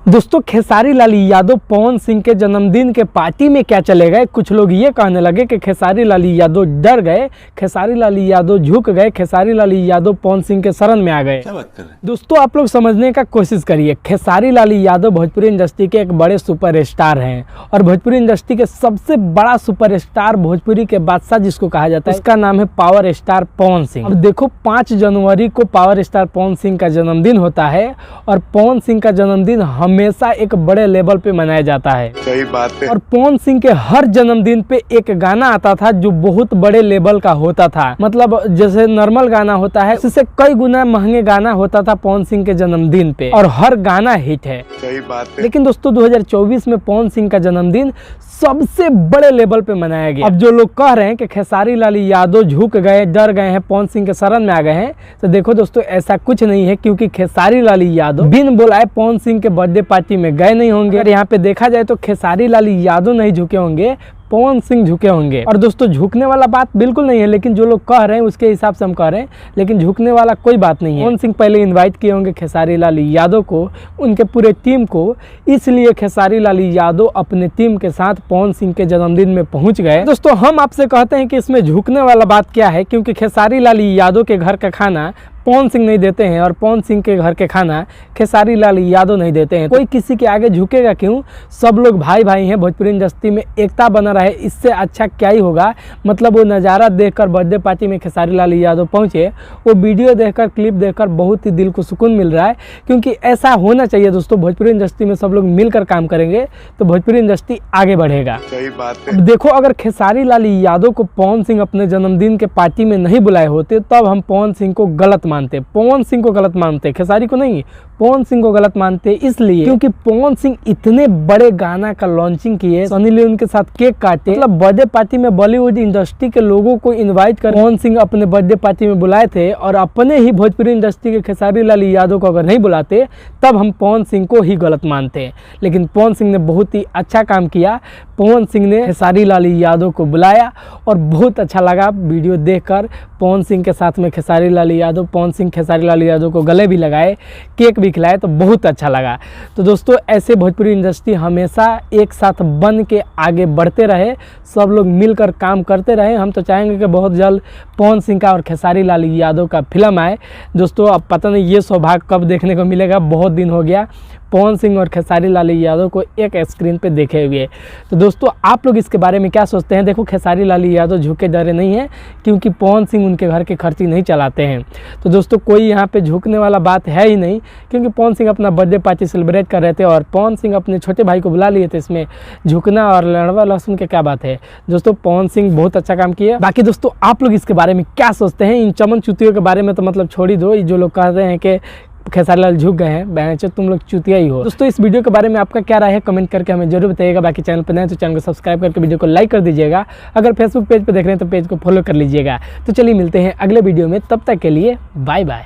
दोस्तों खेसारी लाल यादव पवन सिंह के जन्मदिन के पार्टी में क्या चले गए। कुछ लोग ये कहने लगे कि खेसारी लाल यादव डर गए, खेसारी लाल यादव झुक गए, खेसारी लाल यादव पवन सिंह के शरण में आ गए। क्या बात कर रहे हैं? दोस्तों आप लोग समझने का कोशिश करिए, खेसारी लाल यादव भोजपुरी इंडस्ट्री के एक बड़े सुपरस्टार हैं और भोजपुरी इंडस्ट्री के सबसे बड़ा सुपरस्टार, भोजपुरी के बादशाह जिसको कहा जाता है, इसका नाम है पावर स्टार पवन सिंह। अब देखो 5 जनवरी को पावर स्टार पवन सिंह का जन्मदिन होता है और पवन सिंह का जन्मदिन हमेशा एक बड़े लेवल पे मनाया जाता है। सही बात है। और पवन सिंह के हर जन्मदिन पे एक गाना आता था जो बहुत बड़े लेवल का होता था, मतलब जैसे नॉर्मल गाना होता है उससे कई गुना महंगे गाना होता था पवन सिंह के जन्मदिन पे, और हर गाना हिट है। सही बात है। लेकिन दोस्तों 2024 में पवन सिंह का जन्मदिन सबसे बड़े लेवल पे मनाया गया। अब जो लोग कह रहे हैं कि खेसारी लाल यादव झुक गए, डर गए हैं, पवन सिंह के शरण में आ गए हैं, तो देखो दोस्तों ऐसा कुछ नहीं है, क्योंकि खेसारी लाल यादव बिन बुलाए पवन सिंह के बर्थडे पार्टी में गए नहीं होंगे। और यहाँ पे देखा जाए तो खेसारी लाल यादव नहीं झुके होंगे, पवन सिंह झुके होंगे। और दोस्तों झुकने वाला बात बिल्कुल नहीं है, लेकिन जो लोग कह रहे हैं उसके हिसाब से हम कह रहे हैं, लेकिन झुकने वाला कोई बात नहीं है। पवन सिंह पहले इनवाइट किए होंगे खेसारी लाल यादव को, उनके पूरे टीम को, इसलिए खेसारी लाल यादव अपने टीम के साथ पवन सिंह के जन्मदिन में पहुंच गए। दोस्तों हम आपसे कहते हैं कि इसमें झुकने वाला बात क्या है, क्योंकि खेसारी लाल यादव के घर का खाना पवन सिंह नहीं देते हैं और पवन सिंह के घर के खाना खेसारी लाल यादव नहीं देते हैं। कोई किसी के आगे झुकेगा क्यों? सब लोग भाई भाई हैं, भोजपुरी इंडस्ट्री में एकता बना रहे, इससे अच्छा क्या ही होगा। मतलब वो नज़ारा देखकर बर्थडे पार्टी में खेसारी लाल यादव पहुंचे, वो वीडियो देखकर, क्लिप देखकर बहुत ही दिल को सुकून मिल रहा है, क्योंकि ऐसा होना चाहिए दोस्तों। भोजपुरी इंडस्ट्री में सब लोग मिलकर काम करेंगे तो भोजपुरी इंडस्ट्री आगे बढ़ेगा। सही बात है। देखो अगर खेसारी लाल यादव को पवन सिंह अपने जन्मदिन के पार्टी में नहीं बुलाए होते तब हम पवन सिंह को गलत मानते, पवन सिंह को गलत मानते, खेसारी को नहीं, पवन सिंह को गलत मानते। इसलिए क्योंकि पवन सिंह इतने बड़े गाना का लॉन्चिंग किए, सनी लियोन के साथ केक काटे, मतलब बर्थडे पार्टी में बॉलीवुड इंडस्ट्री के लोगों को इनवाइट कर पवन सिंह अपने बर्थडे पार्टी में बुलाए थे, और अपने ही भोजपुरी इंडस्ट्री के खेसारी लाल यादव को अगर नहीं बुलाते तब हम पवन सिंह को ही गलत मानते। लेकिन पवन सिंह ने बहुत ही अच्छा काम किया, पवन सिंह ने खेसारी लाल यादव को बुलाया और बहुत अच्छा लगा वीडियो देखकर। पवन सिंह के साथ में खेसारी लाल यादव, पवन सिंह खेसारी लाल यादव को गले भी लगाए, केक भी खिलाए, तो बहुत अच्छा लगा। तो दोस्तों ऐसे भोजपुरी इंडस्ट्री हमेशा एक साथ बन के आगे बढ़ते रहे, सब लोग मिलकर काम करते रहे। हम तो चाहेंगे कि बहुत जल्द पवन सिंह का और खेसारी लाल यादव का फिल्म आए। दोस्तों अब पता नहीं ये सौभाग्य कब देखने को मिलेगा, बहुत दिन हो गया पवन सिंह और खेसारी लाल यादव को एक स्क्रीन पे देखे हुए। तो दोस्तों आप लोग इसके बारे में क्या सोचते हैं? देखो खेसारी लाल यादव झुके डरे नहीं हैं, क्योंकि पवन सिंह उनके घर के खर्ची नहीं चलाते हैं। तो दोस्तों कोई यहाँ पे झुकने वाला बात है ही नहीं, क्योंकि पवन सिंह अपना बर्थडे पार्टी सेलिब्रेट कर रहे थे और पवन सिंह अपने छोटे भाई को बुला लिए थे। इसमें झुकना और लड़वा लहसुन के क्या बात है। दोस्तों पवन सिंह बहुत अच्छा काम किया। बाकी दोस्तों आप लोग इसके बारे में क्या सोचते हैं? इन चमन चुतियों के बारे में तो मतलब छोड़ ही दो, जो लोग कह रहे हैं कि खेसारी लाल झुक गए हैं, बहनचोद तुम लोग चुतिया ही हो। दोस्तों इस वीडियो के बारे में आपका क्या राय है कमेंट करके हमें जरूर बताइएगा। बाकी चैनल पर नए हैं तो चैनल को सब्सक्राइब करके वीडियो को लाइक कर दीजिएगा। अगर फेसबुक पेज पर देख रहे हैं तो पेज को फॉलो कर लीजिएगा। तो चलिए मिलते हैं अगले वीडियो में, तब तक के लिए बाय बाय।